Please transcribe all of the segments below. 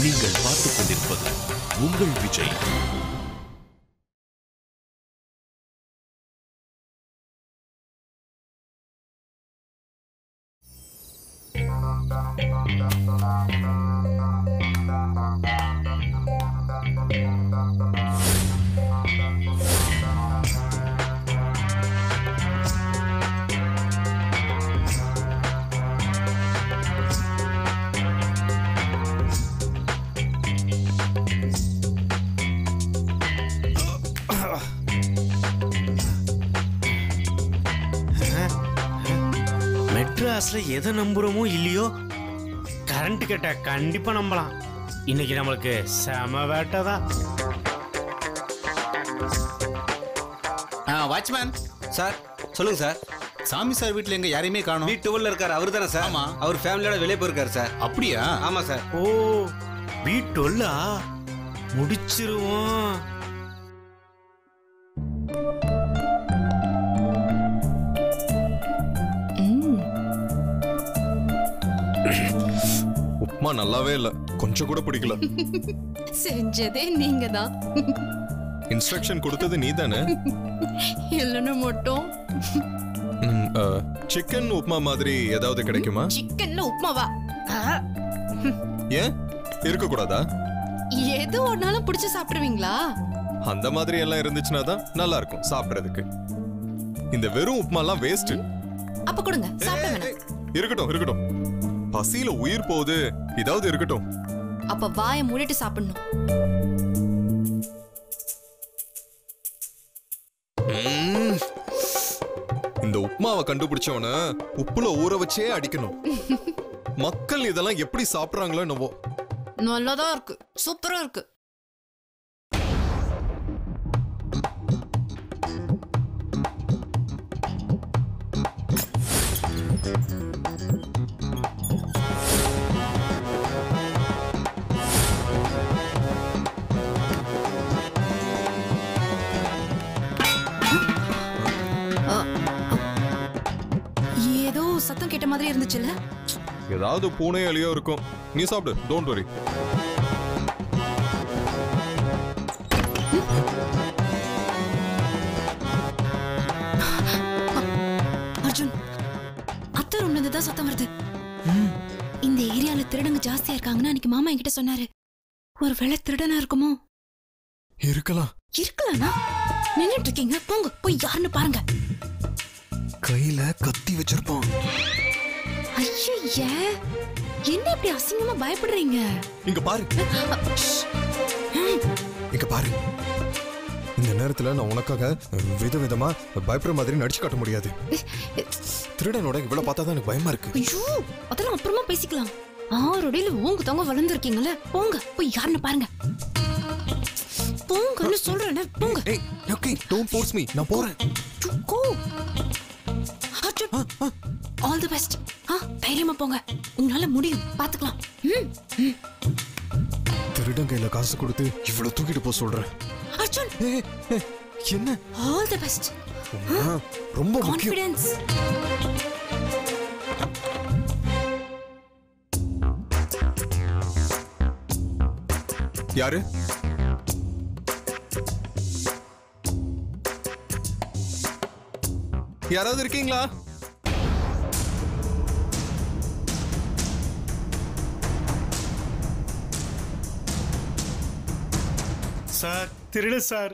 நீங்கள் பார்த்துக் கொண்டிருப்பது உங்கள் விஜய். மெட்ராஸ்ல எதை நம்புறோமோ இல்லையோ கரண்ட் கட்ட கண்டிப்பா நம்பலாம். இன்னைக்கு நம்மளுக்கு செம வேட்டதான். வாட்ச்மேன் சார் சொல்லுங்க சார். சாமி சார் வீட்டுல எங்க யாரையுமே காணோம். வீட்டுல இருக்காரு அவரு தானே சார்? ஆமா. அவர் ஃபேமிலியோட வெளியே போயிருக்காரு சார். அப்படியா? ஆமா சார். ஓ வீட்டுல முடிச்சிருவோம். உப்மா நல்லாவே இல்ல, கொஞ்சம் கூட பிடிக்கல. செஞ்சதே நீங்க தான். இன்ஸ்ட்ரக்ஷன் கொடுத்தது நீ தானே? இல்லன்னு மட்டும் சிக்கன் உப்மா மாதிரி ஏதாவது கிடைக்குமா? சிக்கன்ல உப்மாவா? ஏன் இருக்க கூடாதா? எது ஒன்னாலும் பிடிச்சு சாப்பிடுவீங்களா? அந்த மாதிரி எல்லாம் இருந்துச்சுன்னா தான் நல்லா இருக்கும் சாப்பிடுறதுக்கு. இந்த வெறும் உப்மா எல்லாம் வேஸ்ட். அப்ப கொடுங்க, சாப்பிட வேணாம். இருக்கட்டும் இருக்கட்டும், பசியில உயிர் போகுது, இதாவது இருக்கட்டும். அப்ப வாயை மூடிட்டு சாப்பிடணும். இந்த உப்மாவை கண்டுபிடிச்சவன உப்புல ஊற வச்சே அடிக்கணும். மக்கள் இதெல்லாம் எப்படி சாப்பிடுறாங்களோ என்னவோ. நல்லாதான் இருக்கு, சூப்பரா இருக்கு. ஏதோ சத்தம் கேட்ட மாதிரி இருந்துச்சுல்ல? ஏதாவது பூனை அலியோ இருக்கும். நீ சாப்பிடு, டோன்ட் வரி. அர்ஜுன், அத்தை ரூம்ல இருந்து தான் சத்தம் வருது. இந்த ஏரியால திருடங்க ஜாஸ்தியா இருக்காங்கன்னு அன்னைக்கு மாமா என்கிட்ட சொன்னாரு. ஒருவேளை திருடனா இருக்குமோ? இருக்கலாம். இருக்கலாம்னா நின்னுட்டு இருக்கீங்க, போங்க போய் யாருன்னு பாருங்க. கையில கத்தி வச்சிருப்பான். ஐயே, என்ன இப்படி அசிங்கமா பயப்படுறீங்க? இங்க பாரு, இங்க பாரு. இந்த நேரத்துல நான் உனக்காக விதவிதமா பயப்படுற மாதிரி நடிச்சு காட்ட முடியாது. திருடனோட இவ்வளவு பார்த்தா தான் எனக்கு பயமா இருக்கு. ஐயோ, அதெல்லாம் அப்புறமா பேசிக்கலாம். ஆரோடையில ஊங்கு தவங்க வளர்ந்துருக்கீங்கல்ல, போங்க போய் யாருன்னு பாருங்க. போங்கன்னு சொல்றேன், போங்க. ஏய், ஓகே, டோன்ட் ஃபோர்ஸ் மீ. நான் போறேன். கோ. All the best. தைரியமா போங்க, உங்களால முடியும், பாத்துக்கலாம். திருடன் கையில காசு கொடுத்து இவ்வளவு தூக்கிட்டு போ சொல்றேன். அர்ஜுன், என்ன? All the best. ரொம்ப முக்கியம். கான்ஃபிடன்ஸ். யாரு? யாராவது இருக்கீங்களா? சார் திருடு சார்.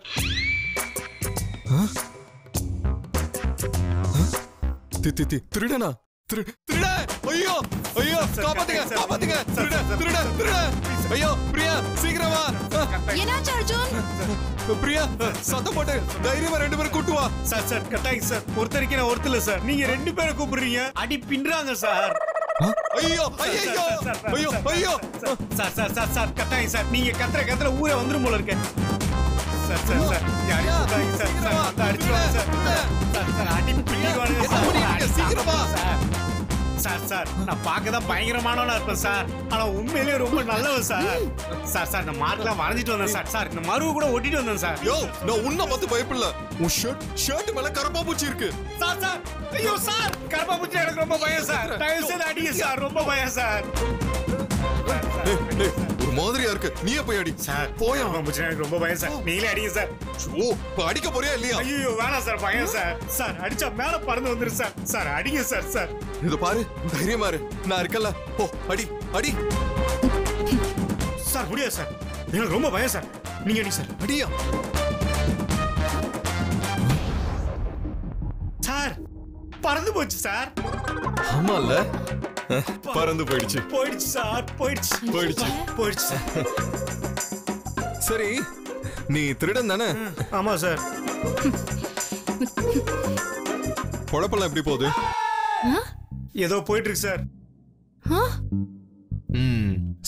திருடனா? திருட! ஐயோ ஐயோ, காப்பாத்துங்க காப்பாத்துங்க. திருட திருட திருட! ஐயோ பிரியா, சீக்கிரம் வா. என்னாச்சு அர்ஜுன்? பிரியா, சத்தம் போட்டு தைரியமா 2 பேரும் கூட்டு வா. சார் சார் கட்டாங்க சார். ஒருத்தருக்கு நான் ஒருத்தர் சார். நீங்க 2 பேரை கூப்பிடுறீங்க, அடி பின்றாங்க சார். ஐயோ ஐயோ ஐயோ ஐயோ. சார் சார் சார் சார் கட்டாங்க சார். நீங்க கத்துற ஊரே வந்துரும் போல இருக்கு. சார் சார் சார் யாரையும் கூப்பிடாதீங்க சார். சார் அந்த அடிச்சுவாங்க சார். சார் சார் அடி பின்னிடுவாங்க சார். சீக்கிரம் வா. சார் சார் நான் பார்க்க தான் பயங்கரமானவனா இருப்பேன் சார், ஆனா உண்மையிலேயே ரொம்ப நல்லவன் சார். சார் சார் இந்த மார்க்லாம் வரைஞ்சிட்டு வந்தேன் சார். சார் இந்த மருவு கூட ஒட்டிட்டு வந்தேன் சார். யோ, நான் உன்னை பார்த்து பயப்படல. உன் ஷர்ட் மேல கரப்பா பூச்சி இருக்கு. சார் சார் ஐயோ சார், கரப்பா பூச்சி எனக்கு ரொம்ப பயம் சார். தயவு செய்து அடிங்க சார், ரொம்ப பயம் சார். ஒரு மாதிரியா இருக்கு. நீயே போய் அடி. சார் போயா. எனக்கு ரொம்ப பயம் சார். நீங்களே அடிங்க சார். ஓ, இப்ப அடிக்க போறியா இல்லையா? ஐயோ வேணாம் சார், பயம் சார். சார் அடிச்சா மேல பறந்து வந்துரு சார். சார் அடிங்க சார். சார் இது பாரு, தைரியமா இரு, நான் இருக்கல. ஓ, அடி அடி. சார் முடியாது சார், எனக்கு ரொம்ப பயம் சார். நீங்க அடி சார். அடியா. சார் பறந்து போச்சு சார். ஆமால, பறந்து போயிடுச்சு. போயிடுச்சு சார், போயிடுச்சு போயிடுச்சு. போயிடுச்சு சார். சரி, நீ திருடன் தானே? ஆமா சார். பொழப்பெல்லாம் எப்படி போகுது? ஏதோ போயிட்டு இருக்கு சார்.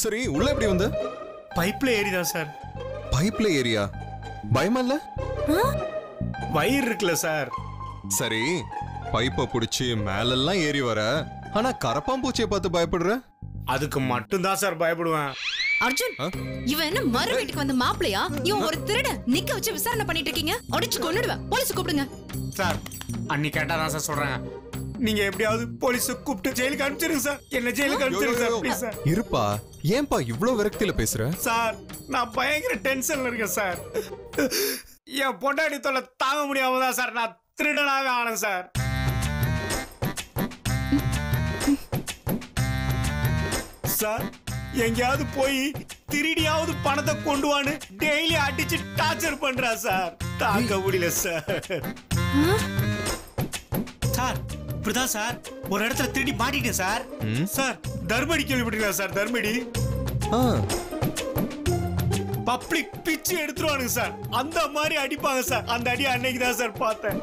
சரி, உள்ள எப்படி வந்த? பைப்ல ஏறிதான் சார். பைப்ல ஏரியா? பயமா இல்ல? வயிறு இருக்குல்ல சார். சரி, பைப்பை புடிச்சு மேலெல்லாம் ஏறி வர, ஆனா கரப்பாம்பூச்சியை பார்த்து பயப்படுற? அதுக்கு மட்டும்தான் சார் பயப்படுவேன். அர்ஜுன், இவன் என்ன மறு வீட்டுக்கு வந்த மாப்பிளையா? இவன் ஒரு திருடன். நிக்க வச்சு விசாரணை பண்ணிட்டு இருக்கீங்க. அடிச்சு கொன்னுடுவேன். போலீஸ் கூப்பிடுங்க. சார் அன்னி கேட்டாதான் சார் சொல்றாங்க. நீங்க எப்படியாவது போலீஸ் கூப்பிட்டு ஜெயிலுக்கு அனுப்பிச்சிருங்க சார். என்ன ஜெயிலுக்கு அனுப்பிச்சிருங்க சார், ப்ளீஸ் சார். இருப்பா, ஏன்பா இவ்ளோ விரக்தியில பேசுற? சார் நான் பயங்கர டென்ஷன்ல இருக்கேன் சார். என் பொண்டாடி தொல்லை தாங்க முடியாம தான் சார் நான் திருடனாவே ஆனேன் சார். சார் எங்கேயாவது போய் திருடியாவது பணத்தை கொண்டு வான்னு டெய்லி அடிச்சு டார்ச்சர் பண்றா சார். தாங்க முடியல சார். சார் இப்படிதான் சார் ஒரு இடத்துல திருடி மாட்டிட்டேன் சார். சார் தர்மடி கேள்விப்பட்டீங்களா சார்? தர்மடி பப்ளிக் பிச்சு எடுத்துருவானுங்க சார். அந்த மாதிரி அடிப்பாங்க சார். அந்த அடி அன்னைக்கு தான் சார் பார்த்தேன்.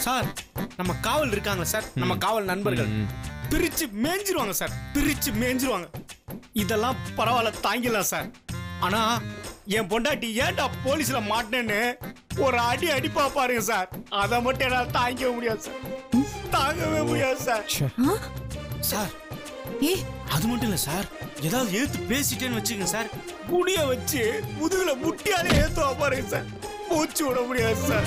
சார் நம்ம காவல் இருக்காங்க சார், நம்ம காவல் நண்பர்கள் பிரிச்சு மேஞ்சிருவாங்க சார். பிரிச்சு மேஞ்சிருவாங்க. இதெல்லாம் பரவாயில்ல, தாங்கிடலாம் சார். ஆனா என் பொண்டாட்டி ஏன்டா போலீஸ்ல மாட்டேன்னு ஒரு அடி அடிப்பா பாருங்க சார். அதை மட்டும் என்னால தாங்கிக்க முடியாது சார். தாங்கவே முடியாது சார். சார் அது மட்டும் இல்ல சார், ஏதாவது ஏத்து பேசிட்டேன்னு வச்சுக்கங்க சார், முடிய வச்சு முதுகுல முட்டியாலே ஏத்துவா பாருங்க சார். மூச்சு விட முடியாது சார்.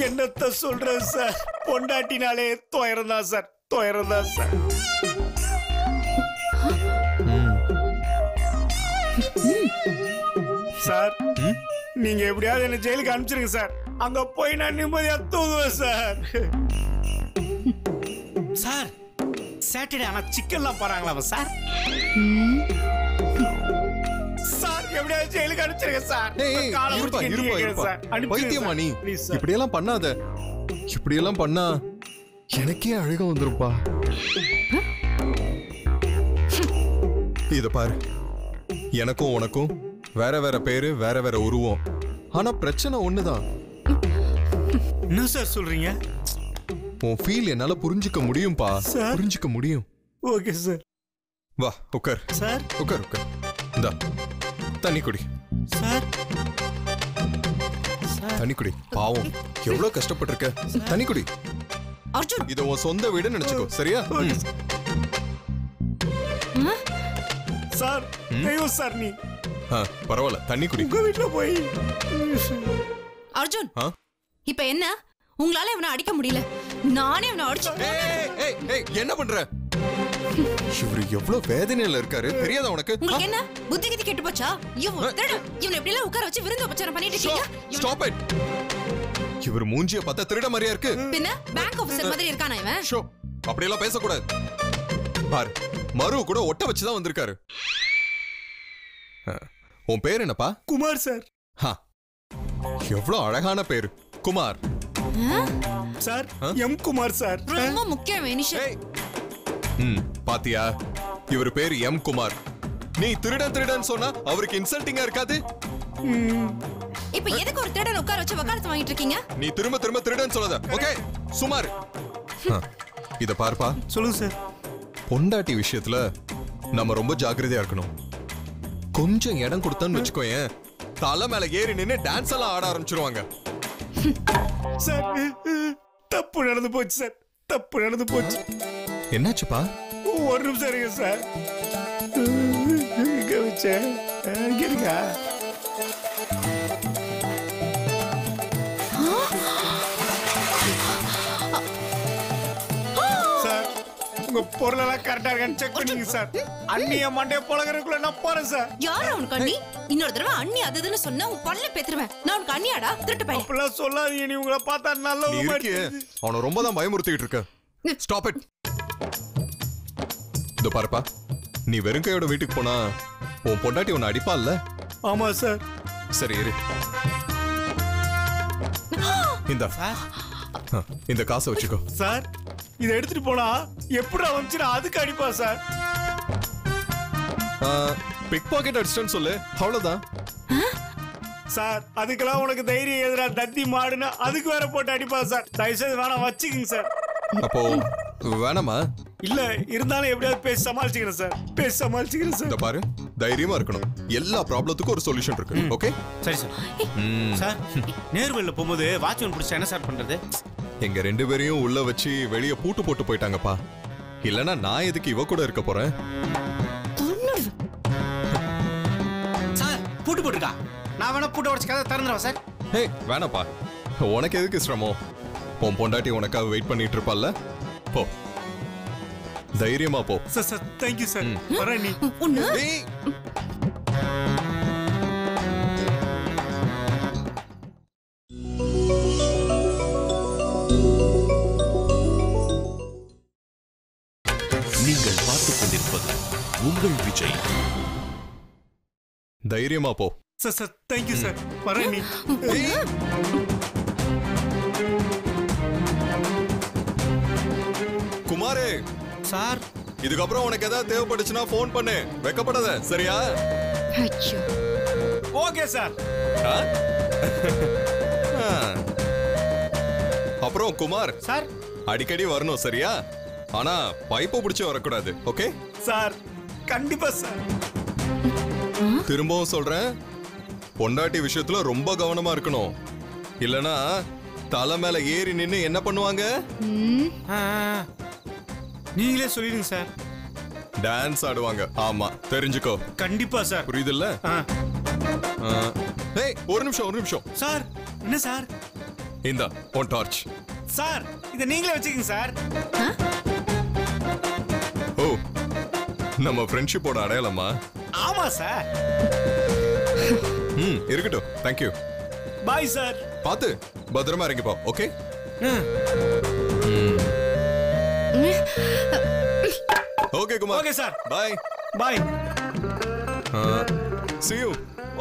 என்னத்த சொல்றது சார், பொண்டாட்டினாலே துயரம்தான் சார், துயரம்தான் சார். சார் நீங்க எப்படியாவது என்ன ஜெயிலுக்கு அனுப்பிச்சிருங்க சார். அங்க போய் நான் நிம்மதியா தூங்குவேன் சார். சார் சாட்டர்டே ஆனா சிக்கன்லாம் போறாங்களா சார்? சார் எப்படியாவது ஜெயிலுக்கு அனுப்பிச்சிருங்க சார். பைத்தியமா நீ? இப்படியெல்லாம் பண்ணாத. இப்படியெல்லாம் பண்ணா எனக்கே அழுக வந்துருப்பா. இத பாரு, எனக்கும் உனக்கும் வேற வேற பேரு, வேற வேற உருவம், ஆனா பிரச்சனை ஒண்ணுதான். என்ன சார் சொல்றீங்க? உன் ஃபீல் என்னால புரிஞ்சுக்க முடியும்பா. புரிஞ்சுக்க முடியும். Okay sir. வா உட்கார் சார். உட்கார் உட்கார். இந்தா தண்ணி குடி. சார் தண்ணி குடி. பாவம் எவ்வளவு கஷ்டப்பட்டிருக்க. தண்ணி குடி. அர்ஜுன், இத உன் சொந்த வீடு நினைச்சுக்கோ, சரியா? சார் தெய்வம் சார் நீ. பரவாயில்ல, தண்ணி குடி. உங்க வீட்டுல போய். அர்ஜுன் இப்ப என்ன? உங்களால இவனை அடிக்க முடியல, நானே இவனை அடிச்சு. என்ன பண்ற? இவரு எவ்வளவு வேதனையில இருக்காரு தெரியாதா உனக்கு? உங்களுக்கு என்ன புத்தி கிதி கெட்டு போச்சா? இவனை இப்படி எல்லாம் உட்கார வச்சு விருந்து உபச்சாரம் பண்ணிட்டு இருக்கீங்க. Stop it. இவர் மூஞ்சிய பார்த்தா திருட மாதிரியா இருக்கு. பின்ன பேங்க் ஆபீசர் மாதிரி இருக்கானா இவன்? ஷோ, அப்படி எல்லாம் பேசக்கூடாது. பாரு, மரு கூட ஒட்ட வச்சுதான் வந்திருக்காரு. உன் பேர் என்னப்பா? குமார் சார். எவ்வளவு அழகான பேரு, Kumar. Sir M Kumar sir. ரொம்ப முக்கியம் இனிஷியல். பாத்தியா, இவர் பேர் எம் குமார். நீ திருடன் திருடன் சொன்னா அவருக்கு இன்சல்ட்டிங்கா இருக்காது? இப்ப எதுக்கு ஒரு திருடன் உட்கார வச்சு வக்காலத்து வாங்கிட்டு இருக்கீங்க? நீ திரும்ப திரும்ப திருடன் சொல்லாத, ஓகே? சுமார். இத பாருப்பா. சொல்லுங்க சார். பொண்டாட்டி விஷயத்துல நம்ம ரொம்ப ஜாக்கிரதையா இருக்கணும். கொஞ்சம் இடம் கொடுத்தான்னு வச்சுக்கோயேன், தலை மேல ஏறி நின்னு டான்ஸ் எல்லாம் ஆட ஆரம்பிச்சிருவாங்க. சார் தப்பு நடந்து போச்சு சார், தப்பு நடந்து போச்சு. என்னாச்சுப்பா? ஒரு நிமிஷம் இருங்க சார். இங்க வச்சேன், இங்க இருக்கா? சார் உங்க பொருளெல்லாம் கரெக்டா இருக்கான்னு செக் பண்ணிங்க சார். அண்ணிய மண்டைய பொளகறதுக்குள்ள நான் போறேன் சார். யாரா உனக்கு அண்ணி? இன்னொரு தடவை அண்ணி அதுன்னு சொன்னா உன் பல்ல பேத்துருவேன். நான் உனக்கு அண்ணியாடா திருட்டு பையன். அப்படிலாம் சொல்லாதீங்க. நீ உங்களை பார்த்தா நல்ல நீ இருக்கியே அவனை ரொம்ப தான் பயமுறுத்திட்டு இருக்க. Stop it. இதோ பாருப்பா, நீ வெறும் கையோட வீட்டுக்கு போனா உன் பொண்டாட்டி உன்னை அடிப்பா இல்ல? ஆமா சார். சரி இரு. இந்த காசை வச்சுக்கோ சார். இதை எடுத்துட்டு போனா எப்படி வந்துச்சு அதுக்கு அடிப்பா சார். பிக் பாக்கெட் அடிச்சிட்டேன்னு சொல்லு, அவ்வளவுதான். சார் அதுக்கெல்லாம் உனக்கு தைரியம் எதிரா தத்தி மாடுனா அதுக்கு வேற போட்டு அடிப்பா சார். தயவுசெய்து வேணாம் வச்சுக்கோங்க சார். அப்போ வேணாமா? இல்ல இருந்தாலும் எப்படியாவது பேசி சமாளிச்சுக்கிறேன் சார். பேசி சமாளிச்சுக்கிறேன் சார். இந்த பாரு, தைரியமா இருக்கணும். எல்லா ப்ராப்ளத்துக்கும் ஒரு சொல்யூஷன் இருக்கு. ஓகே சரி சார். சார் நேர்வழியில போகும்போது வாட்ச்மேன் பிடிச்சா என்ன சார் பண்றது? எங்க 2 பேரையும் உள்ள வச்சு வெளியே பூட்டு போட்டு போயிட்டாங்கப்பா. இல்லனா நான் எதுக்கு இவ கூட இருக்க போறேன்? சார் பூட்டு போட்டுருக்கா. நான் வேணா பூட்டு உடச்சு கதை திறந்துடுவேன் சார். ஹே வேணாப்பா, உனக்கு எதுக்கு சிரமம்? உன் பொண்டாட்டி உனக்காக வெயிட் பண்ணிட்டு இருப்பால்ல. போ, தைரியமா போ. Sir sir thank you sir. வரேன் நீ. ஏய், நீங்கள் பார்த்துக் கொண்டிருப்பது உங்கள் விஜய். தைரியமா போ. Sir sir thank you sir. வரேன் நீ. குமாரே சார் இதுக்கப்புறம் உனக்கு ஏதாவது தேவைப்பட்டுச்சுன்னா ஃபோன் பண்ணு, வெக்கப்படாத சரியா? Okay sir. அப்புறம் குமார் சார் அடிக்கடி வரணும் சரியா? ஆனா பைப்பை பிடிச்சி வரக்கூடாது. ஓகே சார் கண்டிப்பா சார். திரும்பவும் சொல்றேன், பொண்டாட்டி விஷயத்துல ரொம்ப கவனமா இருக்கணும். இல்லனா தலை மேல ஏறி நின்னு என்ன பண்ணுவாங்க? நீங்களே சொல்லிடுங்க சார். டான்ஸ் ஆடுவாங்க. ஆமா தெரிஞ்சுக்கோ. கண்டிப்பா சார். புரியுதுல்ல? ஏய் ஒரு நிமிஷம் சார். என்ன சார்? இந்த உன் டார்ச். சார் இதை நீங்களே வச்சுக்கங்க சார். ஓ, நம்ம ஃப்ரெண்ட்ஷிப்போட அடையாளமா? ஆமா சார். இருக்கட்டும். தேங்க்யூ. Bye sir. பாத்து பத்திரமா இறங்கிப்போ. Okay okay Kumar. Okay sir. Bye bye. see you.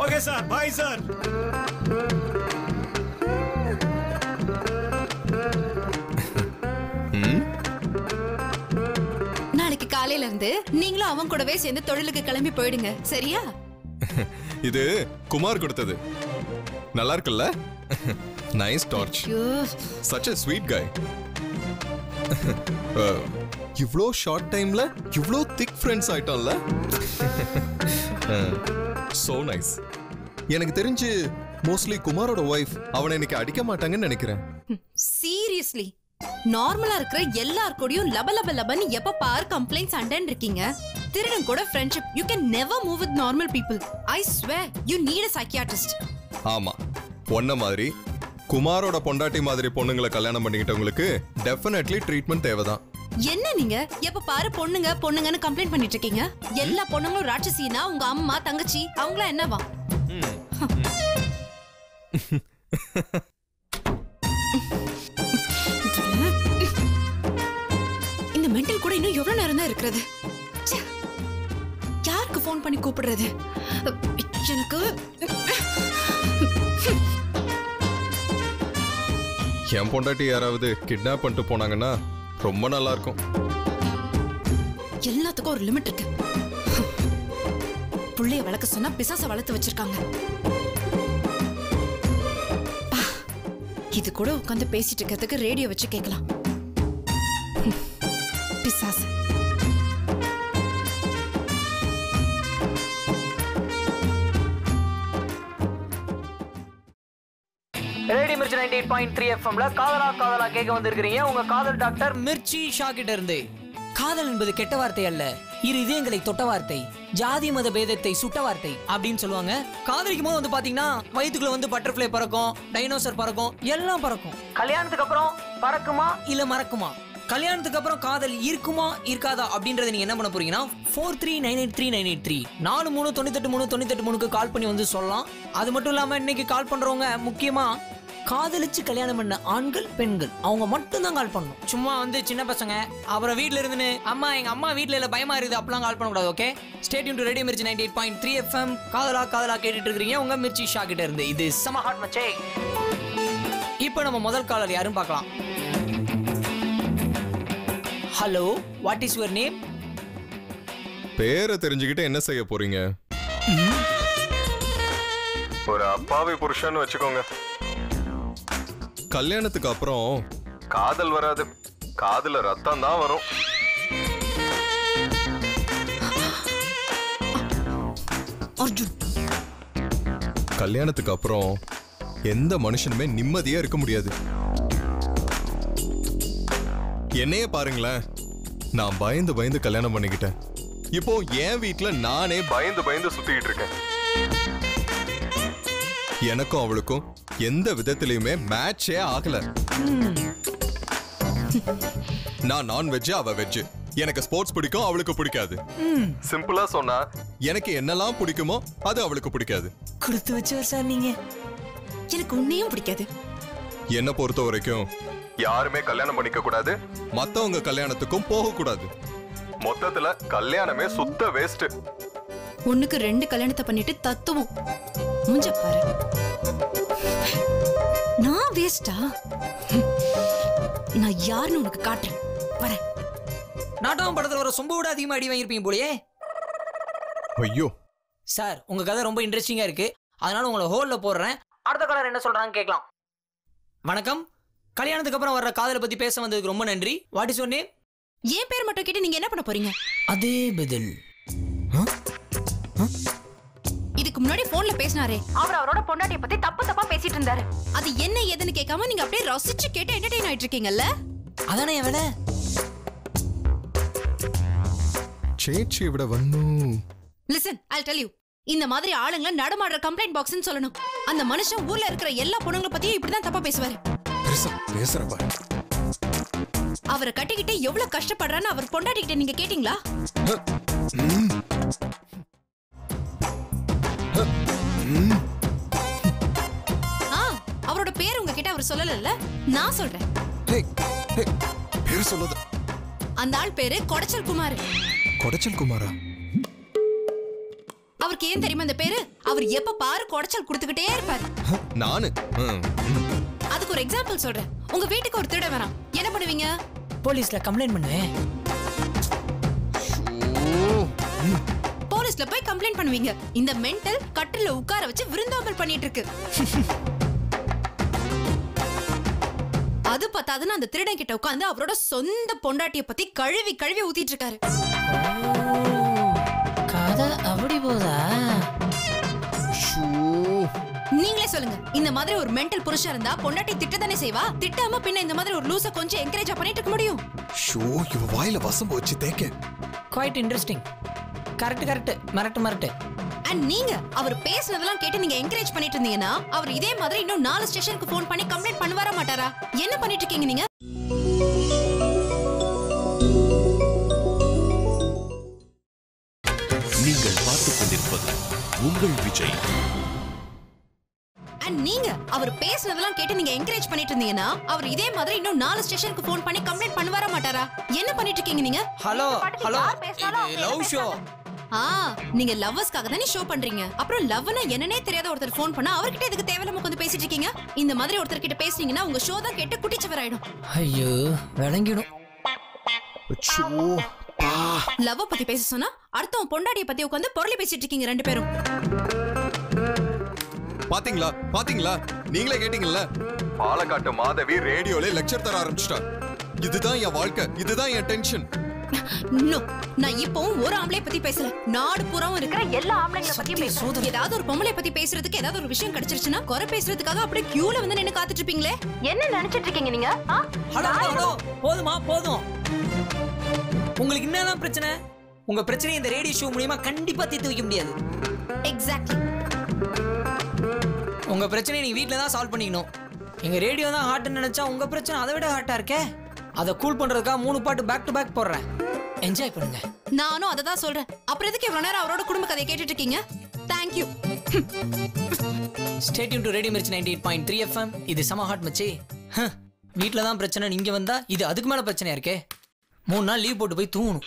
Okay sir. Bye sir. நாளைக்கு காலையில இருந்து நீங்களும் அவன் கூடவே சேர்ந்து தொழிலுக்கு கிளம்பி போயிடுங்க சரியா? இது குமார் கொடுத்தது. நல்லா இருக்குல்ல? Nice torch. such a sweet guy. இவ்ளோ ஷார்ட் டைம்ல இவ்ளோ திக் ஃப்ரெண்ட்ஸ் ஆயிட்டோம்ல. so nice. எனக்கு தெரிஞ்சு மோஸ்ட்லி குமாரோட வைஃப் அவனை இன்னைக்கு அடிக்க மாட்டாங்கன்னு நினைக்கிறேன். சீரியஸ்லி நார்மலா இருக்கிற எல்லார் கூடயும் லப லப லபன்னு எப்ப பார் கம்ப்ளைண்ட்ஸ் அண்டன் இருக்கீங்க. திருடன் கூட friendship. You can never move with normal people. I swear you need a psychiatrist. ஆமா, ஒன்ன மாதிரி குமாரோட பொண்டாட்டி மாதிரி பொண்ணுங்களை கல்யாணம் பண்ணிக்கிட்டவங்களுக்கு டெஃபினெட்லி ட்ரீட்மெண்ட் தேவைதான். என்ன நீங்க எப்ப பாரு பொண்ணுங்க பொண்ணுங்கன்னு கம்ப்ளைண்ட் பண்ணிட்டு இருக்கீங்க? எல்லா பொண்ணுங்களும் ராட்சசினா உங்க அம்மா தங்கச்சி அவங்களா என்னவா? இந்த மெண்டல் கூட இன்னும் எவ்வளவு நேரம் தான் இருக்கிறது? யாருக்கு போன் பண்ணி கூப்பிடுறது? எனக்கு என் பொண்டாட்டி யாராவது கிட்னாப் பண்ணிட்டு போனாங்கன்னா ரொம்ப நல்லா இருக்கும். எல்லாத்துக்கும் ஒரு லிமிட் இருக்கு. புள்ளைய வளர்க்க சொன்னா பிசாச வளர்த்து வச்சிருக்காங்க. இது கூட உட்காந்து பேசிட்டு இருக்கிறதுக்கு ரேடியோ வச்சு கேட்கலாம். பிசாசு. ரேடியோ மிர்ச்சி 98.3 எஃப்எம்ல காதலா கேட்க வந்திருக்கிறீங்க. உங்க காதல் டாக்டர் மிர்ச்சி ஷா கிட்ட இருந்து. காதல் என்பது கெட்ட வார்த்தை அல்ல, இரு இதயங்களை தொட்ட வார்த்தை, ஜாதி மத பேதத்தை சுட்ட வார்த்தை அப்படின்னு சொல்லுவாங்க. காதலிக்கும் போது பாத்தீங்கன்னா வயிற்றுக்குள்ள பட்டர்ஃபிளை பறக்கும், டைனோசர் பறக்கும், எல்லாம் பறக்கும். கல்யாணத்துக்கு அப்புறம் பறக்குமா இல்ல மறக்குமா? கல்யாணத்துக்கு அப்புறம் காதல் இருக்குமா இருக்காதா அப்படின்றத நீங்க என்ன பண்ண போறீங்கன்னா 43983983 43983983 கால் பண்ணி வந்து சொல்லலாம். அது மட்டும் இல்லாம இன்னைக்கு கால் பண்றவங்க முக்கியமா காதலிச்சு கல்யாணம் பண்ண ஆண்கள் பெண்கள் அவங்க மட்டும் தான் கால் பண்ணணும். சும்மா வந்து சின்ன பசங்க அப்புறம் வீட்ல இருந்துன்னு அம்மா எங்க அம்மா வீட்ல இல்ல பயமா இருக்குது அப்படிலாம் கால் பண்ணக்கூடாது. Okay, stay tune to radio Mirchi 98.3 FM. காதலா காதலா கேட்டுட்டு இருக்கீங்க உங்க மிர்ச்சி ஷா கிட்ட இருந்து. இது சம ஹாட் மச்சே. இப்போ நம்ம முதல் காலர் யாரும் பார்க்கலாம். Hello, what is your name? பேரை தெரிஞ்சுக்கிட்டு என்ன செய்ய போறீங்க? ஒரு அப்பாவி புருஷன் வச்சுக்கோங்க. கல்யாணத்துக்கு அப்புறம் காதல் வராது, காதல ரத்தம் தான் வரும். கல்யாணத்துக்கு அப்புறம் எந்த மனுஷனுமே நிம்மதியா இருக்க முடியாது. என்னையே பாருங்களேன், நான் பயந்து பயந்து கல்யாணம் பண்ணிக்கிட்டேன். இப்போ என் வீட்டுல நானே பயந்து பயந்து சுத்திக்கிட்டு இருக்கேன். எனக்கும் அவளுக்கும் எந்த விதத்திலயுமே மேட்சே ஆகல. நான் நான்வெஜ், அவ வெஜ். எனக்கு ஸ்போர்ட்ஸ் பிடிக்கும், அவளுக்கு பிடிக்காது. சிம்பிளா சொன்னா எனக்கு என்னெல்லாம் பிடிக்குமோ அது அவளுக்கு பிடிக்காது. கொடுத்து வச்சவர் சார் நீங்க. எனக்கு உன்னையும் பிடிக்காது. என்ன பொறுத்த வரைக்கும் யாருமே கல்யாணம் பண்ணிக்க கூடாது, மத்தவங்க கல்யாணத்துக்கும் போக கூடாது. மொத்தத்துல கல்யாணமே சுத்த வேஸ்ட். ஒண்ணுக்கு 2 கல்யாணத்தை பண்ணிட்டு தத்துவம் மூஞ்ச பாரு. நான் வேஸ்டா? நான் யாருன்னு உனக்கு காட்டுறேன். வரேன். நாட்டாம் படத்துல வர சொம்ப விட அதிகமா அடி வாங்கியிருப்பீங்க போலயே. ஐயோ சார், உங்க கதை ரொம்ப இன்ட்ரெஸ்டிங்கா இருக்கு, அதனால உங்களை ஹோல்ல போடுறேன். அடுத்த காலர் என்ன சொல்றாங்க கேட்கலாம். வணக்கம், கல்யாணத்துக்கு அப்புறம் வர்ற காதலை பத்தி பேச வந்ததுக்கு ரொம்ப நன்றி. What is your name? என் பேர் மட்டும் கேட்டு நீங்க என்ன பண்ண போறீங்க? அதே பதில். இதுக்கு முன்னாடி போன்ல பேசினாரே, அவர் அவரோட பொண்டாட்டிய பத்தி தப்பா பேசிட்டு இருந்தாரு. அது என்ன ஏதுன்னு கேட்காம நீங்க அப்படியே ரசிச்சு கேட்டு என்டர்டெயின் ஆயிட்டு இருக்கீங்கல்ல? அதானே என் வேலை. சேச்சி விட வந்து லிசன், I'll tell you. இந்த மாதிரி ஆளுங்களை நடமாடுற கம்ப்ளைண்ட் பாக்ஸ்னு சொல்லணும். அந்த மனுஷன் ஊர்ல இருக்கிற எல்லா பொண்ணுங்களை பத்தியும் இப்படிதான் தப்பா பேசுவாரு. பேசுறப்பா அவரை கட்டிக்கிட்டு எவ்வளவு கஷ்டப்படுறான்னு அவர் பொண்டாட்டிக்கிட்ட நீங்க கேட்டீங்களா? அவரோட பேர் உங்ககிட்ட அவர் சொல்லல, நான் சொல்றேன். பேர் சொல்லுது. அந்த ஆள் பேரு கொடைச்சல் குமார். கொடைச்சல் குமாரா? அவருக்கு ஏன் தெரியுமா அந்த பேரு? அவர் எப்ப பாரு கொடைச்சல் கொடுத்துக்கிட்டே இருப்பாரு. நானு அதுக்கு ஒரு எக்ஸாம்பிள் சொல்றேன். உங்க வீட்டுக்கு ஒரு திருட வரான், என்ன பண்ணுவீங்க? போலீஸ்ல கம்ப்ளைண்ட் பண்ணுவேன். போலீஸ்ல போய் கம்ப்ளைண்ட் பண்ணுவீங்க. இந்த மென்டல் கட்டில உட்கார வச்சு விருந்தோம்பல் பண்ணிட்டு இருக்கு. அது பத்தாதுன்னு அந்த திருடன் கிட்ட உட்கார்ந்து அவரோட சொந்த பொண்டாட்டிய பத்தி கழுவி கழுவி ஊத்திட்டு இருக்காரு. கதை அப்படி போதா? நீங்களே சொல்லுங்க, இந்த மாதிரி ஒரு மென்டல் புருஷன் இருந்தா பொண்டாட்டி திட்டதானே செய்வா? திட்டாம பின்ன இந்த மாதிரி ஒரு லூச கொஞ்சம் என்கரேஜ் பண்ணிட்டு இருக்க முடியும்? ஷோ, இவ வாயில வசம் வச்சு தேக்க. Quite interesting. கரெக்ட். மரட்டு. அண்ட் நீங்க அவர் பேசுனதெல்லாம் கேட்டு நீங்க என்கரேஜ் பண்ணிட்டு இருந்தீங்கன்னா அவர் இதே மாதிரி இன்னும் 4 ஸ்டேஷனுக்கு ஃபோன் பண்ணி கம்ப்ளைண்ட் பண்ணுவாரா மாட்டாரா? என்ன பண்ணிட்டு இருக்கீங்க நீங்க? நீங்கள் பார்த்துக் கொண்டிருப்பது உங்கள் விஜய். அண்ட் நீங்க அவர் பேசுனதெல்லாம் கேட்டு நீங்க என்கரேஜ் பண்ணிட்டு இருந்தீங்கன்னா அவர் இதே மாதிரி இன்னும் 4 ஸ்டேஷனுக்கு ஃபோன் பண்ணி கம்ப்ளைண்ட் பண்ணுவாரா மாட்டாரா? என்ன பண்ணிட்டு இருக்கீங்க நீங்க? Hello love show. நீங்க லவ்வர்ஸ்க்காக தானே ஷோ பண்றீங்க. அப்புறம் லவ்னா என்னன்னே தெரியாத ஒருத்தர் ஃபோன் பண்ணா அவர்கிட்ட எதுக்கு தேவையில்லாம உட்கார்ந்து பேசிட்டு இருக்கீங்க? இந்த மாதிரி ஒருத்தர் கிட்ட பேசுனீங்கன்னா உங்க ஷோ தான் கேட்டு குட்டிச்சவர் ஆயிடும். ஐயோ, விளங்கிடும். லவ் பத்தி பேச சொன்னா அடுத்தவன் பொண்டாட்டிய பத்தி உட்கார்ந்து பொருளி பேசிட்டு இருக்கீங்க 2 பேரும். பாத்தீங்களா? நீங்களே கேட்டீங்கல்ல. பாலக்காட்டு மாதவி ரேடியோல லெக்சர் தர ஆரம்பிச்சிட்டா. இதுதான் என் வாழ்க்கை, இதுதான் என் டென்ஷன். நோ, நான் இப்பவும் ஒரு ஆம்பளை பத்தி பேசல. நாடு பூராவும் இருக்கிற எல்லா ஆம்பளைங்கள பத்தி பேசுறேன். ஏதாவது ஒரு பொம்பளை பத்தி பேசுறதுக்கு ஏதாவது ஒரு விஷயம் கிடைச்சிருச்சுன்னா குறை பேசுறதுக்காக அப்படியே கியூல வந்து நின்னு காத்துட்டு இருப்பீங்களே. என்ன நினைச்சிட்டு இருக்கீங்க நீங்க? ஹலோ, போதும். உங்களுக்கு என்னதான் பிரச்சனை? உங்க பிரச்சனை இந்த ரேடியோ ஷோ மூலமா கண்டிப்பா தீர்த்து வைக்க முடியாது. எக்ஸாக்ட்லி. உங்க பிரச்சனையை நீங்க வீட்ல தான் சால்வ் பண்ணிக்கணும். எங்க ரேடியோ தான் ஹார்ட்னு நினைச்சா உங்க பிரச்சனை அதை விட ஹார்ட்டா இருக்கே. அதை கூல் பண்றதுக்காக 3 பாட்டு பேக் டு பேக் போடுறேன். என்ஜாய் பண்ணுங்க. நானும் அதை தான் சொல்றேன். அப்புறம் எதுக்கு இவ்வளவு நேரம் அவரோட குடும்ப கதையை கேட்டுட்டு இருக்கீங்க? Thank you. Stay tune to radio Mirchi 98.3 FM. இது சம ஹாட் மச்சி. வீட்டில் தான் பிரச்சனை, நீங்க வந்தா இது அதுக்கு மேல பிரச்சனையா இருக்கே. 3 நாள் லீவ் போட்டு போய் தூங்கணும்.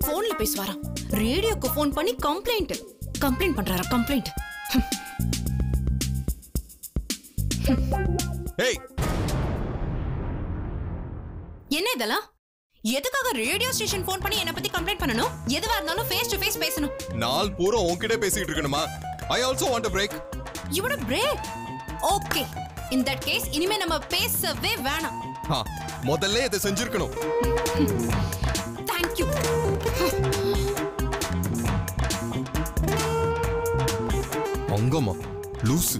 போன்ல பேசுவாராம், ரேடியோக்கு போன் பண்ணி கம்ப்ளைண்ட் பண்றாரா? கம்ப்ளைண்ட். ஏய், என்ன இதெல்லாம்? எதுக்காக ரேடியோ ஸ்டேஷன் போன் பண்ணி என்ன பத்தி கம்ப்ளைண்ட் பண்ணனும்? எதுவா இருந்தாலும் ஃபேஸ் டு ஃபேஸ் பேசணும். நாள் பூரா உன்கிட்ட பேசிட்டு இருக்கணுமா? I also want a break. You want a break? Okay. In that case, இனிமே நம்ம பேசவே வேணாம். முதல்ல இதை செஞ்சிருக்கணும். Thank you. அங்கம்மா லூசு.